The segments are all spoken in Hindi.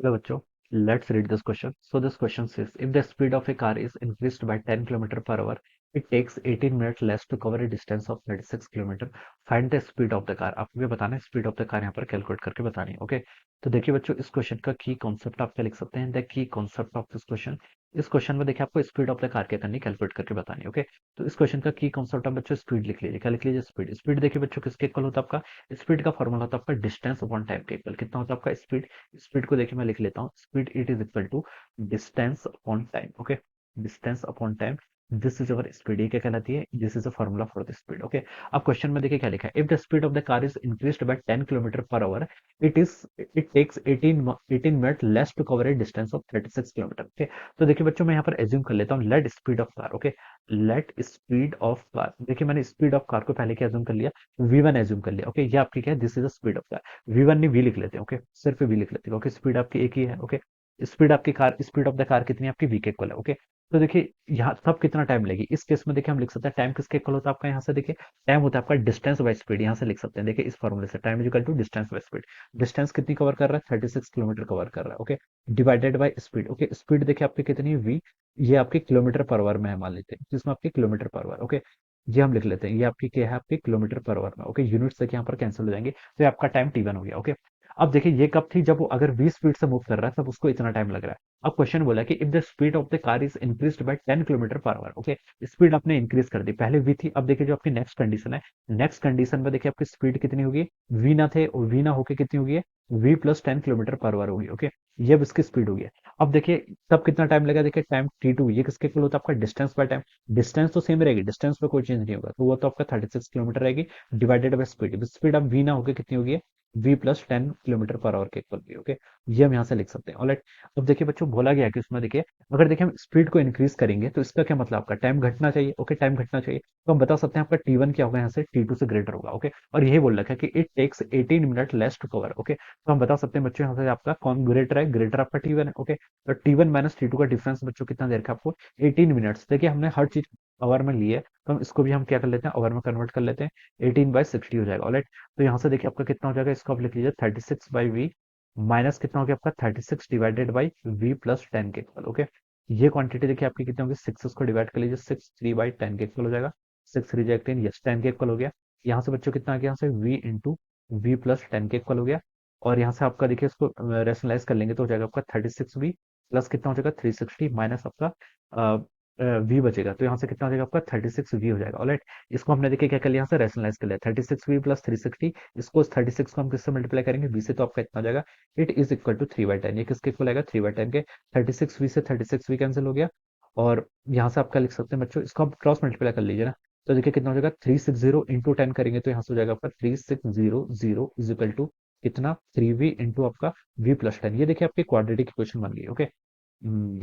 Hello, bachcho. Let's read this question. So this question says, if the speed of a car is increased by 10 kilometer per hour, it takes 18 minutes less to cover a distance of 36 kilometre. Find the speed of the car. आपको ये बताना है स्पीड ऑफ द कार यहाँ पर कैलकुलेट करके बतानी है. ओके, तो देखिए बच्चों, इस क्वेश्चन का की कॉन्सेप्ट आप क्या लिख सकते हैं. The key concept of this question. इस क्वेश्चन में देखिए आपको स्पीड ऑफ द कार क्या करनी, कैलकुलेट करके बतानी है. ओके, तो इस क्वेश्चन का की कॉन्सेप्ट आप बच्चों स्पीड लिख लीजिए. क्या लिख लीजिए? स्पीड. स्पीड देखिए बच्चों किसके इक्वल होता है आपका. स्पीड का फॉर्मूला होता है आपका डिस्टेंस अपॉन टाइम के इक्वल. कितना होता है आपका स्पीड. स्पीड को देखिए मैं लिख लेता हूँ. Speed it is equal to distance upon time. Okay, distance upon time. This is our speed. ये क्या कहलाती है? This is a formula for the speed. Okay, अब क्वेश्चन में देखिए क्या लिखा है. If the speed of the car is increased by 10 kilometre per hour, it is it takes 18 minute less to cover a distance of 36 kilometre. Okay, तो देखिए बच्चों मैं यहाँ पर एज्यूम कर लेता हूँ let speed of car. Okay, let speed of car. देखिए मैंने स्पीड ऑफ कार को पहले क्या एज्यूम कर लिया, v1 एज्यूम कर लिया. ओके, ये आपकी क्या है, this is the speed of car. v1 नहीं, v लिख लेते हैं. ओके, सिर्फ v लिख लेते हैं. ओके, स्पीड आपकी एक ही है. ओके, स्पीड आपकी car, speed of the car कितनी है आपकी, v के इक्वल है. ओके, तो देखिए यहाँ तब कितना टाइम लेगी इस केस में. देखिए हम लिख सकते हैं टाइम किसके इक्वल होता है आपका, यहाँ से देखिए टाइम होता है आपका डिस्टेंस बाय स्पीड. यहाँ से लिख सकते हैं देखिए इस फॉर्मूले से, time is equal to distance by speed. Distance कितनी कवर कर रहा है, 36 किलोमीटर कवर कर रहा है. Okay, divided by speed. Okay, speed देखिए आपकी कितनी है, v. ये आपके किलोमीटर पर आवर में है मान लेते हैं, जिसमें आपके किलोमीटर पर आवर. ओके, ये हम लिख लेते हैं, ये आपकी क्या है, आपके किलोमीटर पर आवर में. ओके, यूनिट्स देखिए यहाँ पर कैंसिल हो जाएंगे, तो ये आपका टाइम t1 हो गया. ओके, अब देखिए ये कब थी, जब वो अगर 20 स्पीड से मूव कर रहा है तब उसको इतना टाइम लग रहा है. अब क्वेश्चन बोला कि if the speed of the car is increased by 10 kilometre per our. Okay, speed आपने इंक्रीज कर दी, पहले v थी, अब देखिए जो आपकी नेक्स्ट कंडीशन है, नेक्स्ट कंडीशन में देखिए आपकी स्पीड कितनी होगी, v ना थे, और v ना होके कितनी होगी है, v plus 10 kilometre per our होगी. ओके, ये अब इसकी स्पीड होगी. अब देखिए तब कितना टाइम लगा, देखिए टाइम t2. ये किसके इक्वल होता है आपका, डिस्टेंस बाय टाइम. डिस्टेंस तो सेम रहेगी, डिस्टेंस पे कोई चेंज नहीं होगा, तो वो तो आपका 36 किलोमीटर रहेगी, डिवाइडेड बाय स्पीड. स्पीड अब v ना होके कितनी होगी, v plus 10 kilometre per our के इक्वल भी. ओके, ये हम यहाँ से लिख सकते हैं. ऑलराइट, अब देखिए बच्चों बोला गया है कि उसमें देखिए अगर देखिए हम स्पीड को इंक्रीज करेंगे तो इसका क्या मतलब, आपका टाइम घटना चाहिए. ओके, टाइम घटना चाहिए, तो हम बता सकते हैं आपका t1 क्या होगा, यहाँ से t2 से ग्रेटर होगा. ओके, और यही बोल रखा है कि it takes 18 minute less to cover. Okay, तो हम बता सकते हैं बच्चों यहाँ से आपका कौन ग्रेटर है, ग्रेटर आपका t1 है. ओके, तो t1 माइनस t2 का डिफरेंस बच्चों कितना दे रखा है आपको, 18 मिनट्स. देखिए हमने हर चीज आवर में ली है, तो हम इसको भी हम क्या कर लेते हैं, आवर में कन्वर्ट कर लेते हैं. 18/60 हो जाएगा. ऑलराइट, तो यहाँ से देखिए आपका कितना हो जाएगा, इसको आप लिख लीजिए 36/v माइनस कितना हो गया आपका 36 डिवाइडेड बाई v प्लस 10 के इक्वल. ओके, ये क्वांटिटी देखिए आपकी कितनी होगी, 6 उसको डिवाइड कर लीजिए, 6 3/10 के इक्वल हो जाएगा. 6 रिजेक्ट इन, यस 10 के इक्वल हो गया. यहाँ से बच्चों कितना आ गया, यहाँ से v इंटू वी प्लस 10 के इक्वल हो गया. और यहाँ से आपका देखिए इसको रेशनलाइज कर लेंगे तो हो जाएगा आपका 36v प्लस कितना हो जाएगा 360 माइनस आपका v बचेगा, तो यहाँ से कितना हो जाएगा आपका 36v हो जाएगा. ऑलराइट, इसको हमने देखिए क्या कर लिया, यहाँ से रेशनलाइज कर लिया 36v प्लस 360. इसको 36 को हम किससे मल्टीप्लाई करेंगे, v से, तो आपका इतना हो जाएगा इट इज इक्वल टू 3/10. ये किसके इक्वल आएगा, 3/10 के. 36v से 36v कैंसिल हो गया, और यहाँ से आपका लिख सकते हैं बच्चों, इसको आप क्रॉस मल्टीप्लाई कर लीजिए ना, तो देखिए कितना हो जाएगा 360 इंटू 10 करेंगे तो यहाँ से हो जाएगा आपका 3600 इज इक्वल टू कितना 3v इंटू आपका v प्लस 10. ये देखिए आपके क्वाड्रेटिक इक्वेशन बन गई. Okay,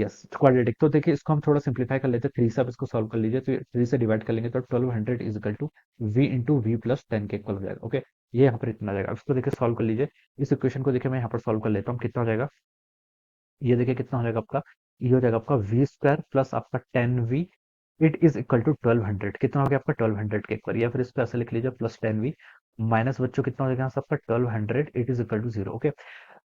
yes quadratic. तो देखिए इसको हम थोड़ा सिंप्लीफाई कर लेते हैं, 3 से आप इसको सॉल्व कर लीजिए, तो 3 से डिवाइड कर लेंगे तो 1200 is equal to v into V plus 10 के इक्वल हो जाएगा. ओके, ये यहाँ पर इतना आ जाएगा. इसको देखिए सॉल्व कर लीजिए, इस इक्वेशन को देखिए मैं यहाँ पर सॉल्व कर लेता हूँ, कितना हो जाएगा, ये देखिए कितना हो जाएगा आपका, ये हो जाएगा आपका वी स्क्वायर प्लस आपका 10v it is equal to 1200. कितना हो गया आपका 1200 के इक्वल, या फिर इस पे ऐसे लिख लीजिए प्लस 10v माइनस बच्चों कितना हो जाएगा यहाँ से आपका 1200 it is equal to 0. Okay,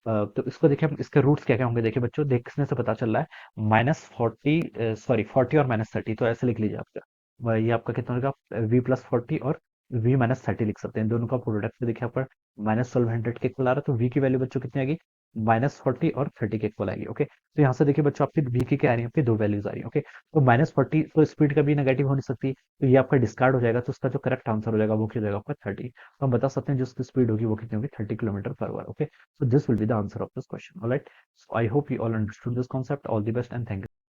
तो इसको देखिए हम इसके रूट्स क्या क्या होंगे, देखिए बच्चों देखने से पता चल रहा है -40, सॉरी 40 और -30, तो ऐसे लिख लीजिए आपका. ये आपका कितना होगा, v प्लस 40 और v माइनस 30 लिख सकते हैं. दोनों का प्रोडक्ट देखिए यहाँ पर -1200 के इक्वल आ रहा है, तो v की वैल्यू बच्चों कितनी आएगी, -40 और 30 के इक्वल आएगी. ओके, तो यहाँ से देखिए बच्चों आपकी v की क्या आ रही है, आपकी दो वैल्यूज आ रही है. ओके, तो -40 तो स्पीड कभी नेगेटिव हो नहीं सकती, तो ये आपका डिस्कार्ड हो जाएगा, तो उसका जो करेक्ट आंसर हो जाएगा वो क्या हो जाएगा आपका 30. तो हम बता सकते हैं जो उसकी स्पीड होगी वो कितनी होगी, 30 kilometre per our. Okay, so this will be the answer of this question. All right, so I hope you all understood this concept. All the best and thank you.